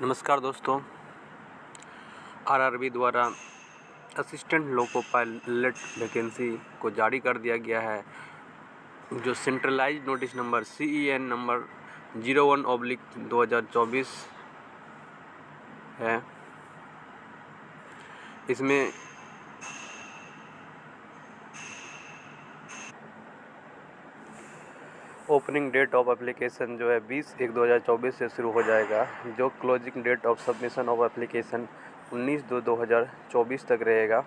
नमस्कार दोस्तों। आरआरबी द्वारा असिस्टेंट लोको पायलट वैकेंसी को जारी कर दिया गया है, जो centralised notice number CEN number 01/2024 है। इसमें ओपनिंग डेट ऑफ एप्लीकेशन जो है 20/1/2024 से शुरू हो जाएगा, जो closing date of submission of application 19/2/2024 तक रहेगा।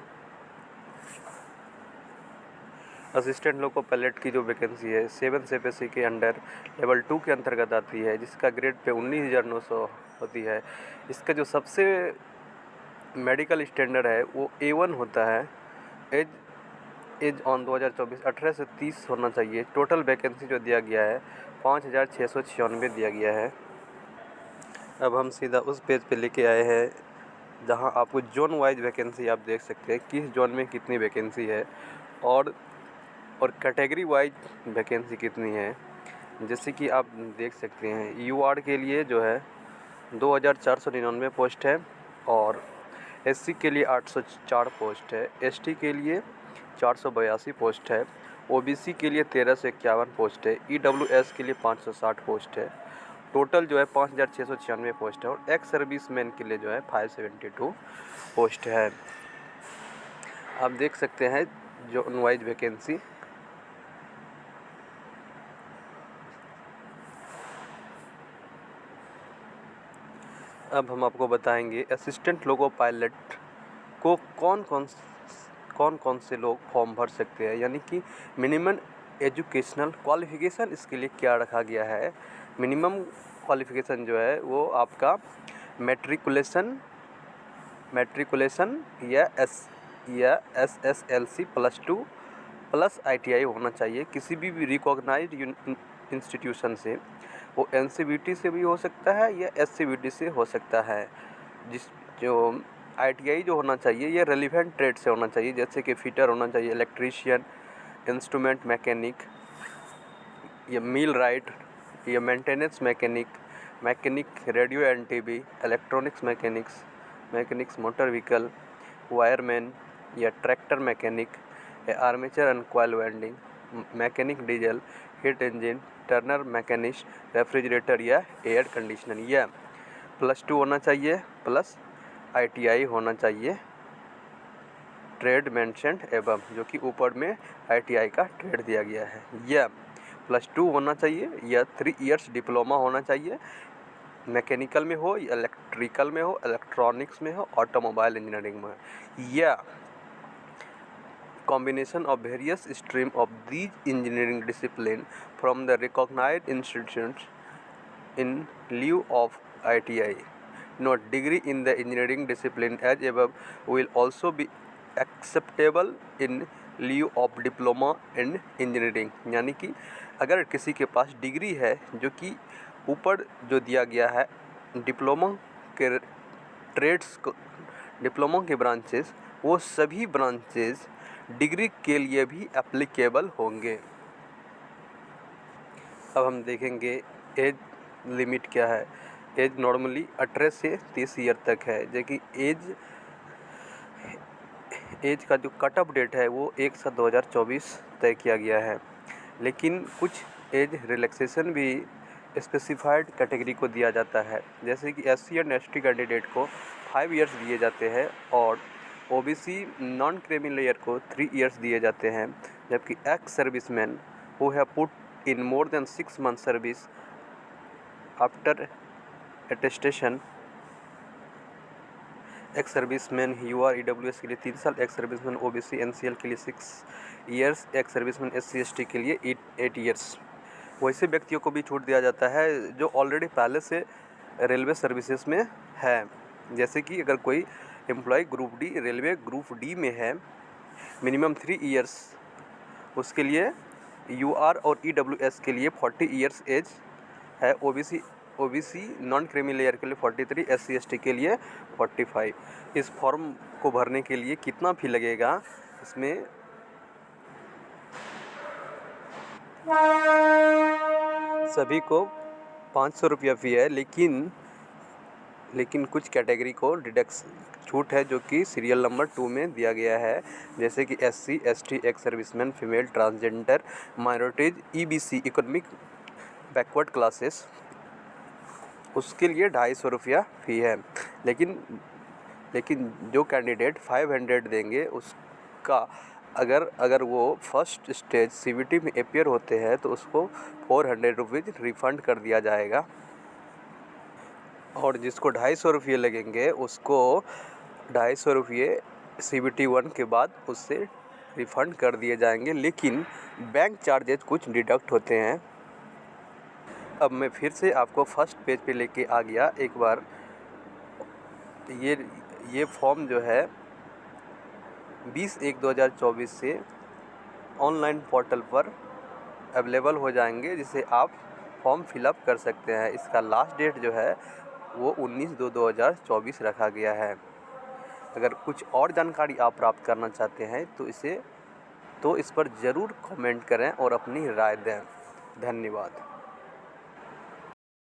असिस्टेंट लोको पायलट की जो वैकेंसी है 7 CPSE के अंडर लेवल 2 के अंतर्गत आती है, जिसका ग्रेड पे 19,900 होती है। इसका जो सबसे मेडिकल स्टैंडर्ड है वो A1 होता है। एज ऑन 2024 18 से 30 होना चाहिए। टोटल वैकेंसी जो दिया गया है 5,696 दिया गया है। अब हम सीधा उस पेज पे लेके आए हैं जहां आपको जोन वाइज वैकेंसी आप देख सकते हैं, किस जोन में कितनी वैकेंसी है और कैटेगरी वाइज वैकेंसी कितनी है। जैसे कि आप देख सकते हैं UR के लिए जो है 2,499 पोस्ट है और SC के लिए 804 पोस्ट है, ST के लिए 482 पोस्ट है, OBC के लिए 1,351 पोस्ट है, EWS के लिए 560 पोस्ट है। टोटल जो है 5,696 पोस्ट है और एक्स सर्विस मैन के लिए जो है 572 पोस्ट है। आप देख सकते हैं जोन वाइज वैकेंसी। अब हम आपको बताएंगे असिस्टेंट लोको पायलट को कौन कौन से लोग फॉर्म भर सकते हैं, यानी कि मिनिमम एजुकेशनल क्वालिफ़िकेशन इसके लिए क्या रखा गया है। मिनिमम क्वालिफ़िकेशन जो है वो आपका मैट्रिकुलेशन या SSLC +2 प्लस ITI होना चाहिए किसी भी रिकॉग्नाइज्ड इंस्टीट्यूशन से। वो NCVT से भी हो सकता है या SCVT से हो सकता है। जो ITI जो होना चाहिए ये रेलिवेंट ट्रेड से होना चाहिए, जैसे कि फिटर होना चाहिए, इलेक्ट्रीशियन, इंस्ट्रूमेंट मैकेनिक या मिल राइट या maintenance mechanic radio and TV, electronics mechanics motor vehicle, wireman या ट्रैक्टर मैकेनिक या armature and coil welding, mechanic diesel, heat engine, Turner machinist, refrigerator या एयर कंडीशनर या +2 होना चाहिए प्लस ITI होना चाहिए। ट्रेड मेंशन्ड एवं, जो कि ऊपर में ITI का ट्रेड दिया गया है, या +2 होना चाहिए या 3 इयर्स डिप्लोमा होना चाहिए, मैकेनिकल में हो, इलेक्ट्रिकल में हो, इलेक्ट्रॉनिक्स में हो, ऑटोमोबाइल इंजीनियरिंग में हो, या combination of various stream of these engineering discipline from the recognized institutions in lieu of ITI. Note: degree in the engineering discipline as above will also be acceptable in lieu of diploma in engineering. यानी कि अगर किसी के पास degree है, जो कि ऊपर जो दिया गया है डिप्लोमा के ट्रेड्स को, डिप्लोमा के ब्रांचेस, वो सभी ब्रांचेस डिग्री के लिए भी एप्लीकेबल होंगे। अब हम देखेंगे एज लिमिट क्या है। एज नॉर्मली 18 से 30 ईयर तक है, जो कि एज का जो कट ऑफ डेट है वो 1/7/2024 तय किया गया है, लेकिन कुछ एज रिलैक्सेशन भी स्पेसिफाइड कैटेगरी को दिया जाता है। जैसे कि SC एंड ST कैंडिडेट को 5 इयर्स दिए जाते हैं और OBC नॉन क्रीमी लेयर को 3 इयर्स दिए जाते हैं, जबकि ex serviceman who have put in more than 6 month service after attestation, ex serviceman UR EWS के लिए 3 साल, एक्स सर्विसमैन OBC NCL के लिए 6 years, ex serviceman SC ST के लिए 8 इयर्स। वैसे व्यक्तियों को भी छूट दिया जाता है जो ऑलरेडी पहले से रेलवे सर्विसेज में है। जैसे कि अगर कोई employee group D, railway group D में है, मिनिमम 3 इयर्स, उसके लिए UR और EWS के लिए 40 इयर्स एज है, OBC नॉन क्रीमी लेयर के लिए 43, SC ST के लिए 45। इस फॉर्म को भरने के लिए कितना फी लगेगा, इसमें सभी को 500 रुपया फ़ी है, लेकिन लेकिन कुछ कैटेगरी को डिडक्स छूट है जो कि सीरियल नंबर 2 में दिया गया है, जैसे कि SC ST ex serviceman, female, transgender, minorities, EBC economic backward classes, उसके लिए 250 रुपया फ़ी है। लेकिन लेकिन जो कैंडिडेट 500 देंगे उसका अगर वो फर्स्ट स्टेज CVT में अपीयर होते हैं तो उसको 400 रुपीज़ रिफ़ंड कर दिया जाएगा, और जिसको 250 रुपये लगेंगे उसको 250 रुपये CVT 1 के बाद उससे रिफ़ंड कर दिए जाएंगे, लेकिन बैंक चार्जेज कुछ डिडक्ट होते हैं। अब मैं फिर से आपको फर्स्ट पेज पे लेके आ गया एक बार। ये फॉर्म जो है 20/1/2024 से ऑनलाइन पोर्टल पर अवेलेबल हो जाएंगे, जिसे आप फॉर्म फिलअप कर सकते हैं। इसका लास्ट डेट जो है वो 19/2/2024 रखा गया है। अगर कुछ और जानकारी आप प्राप्त करना चाहते हैं तो इस पर ज़रूर कमेंट करें और अपनी राय दें। धन्यवाद।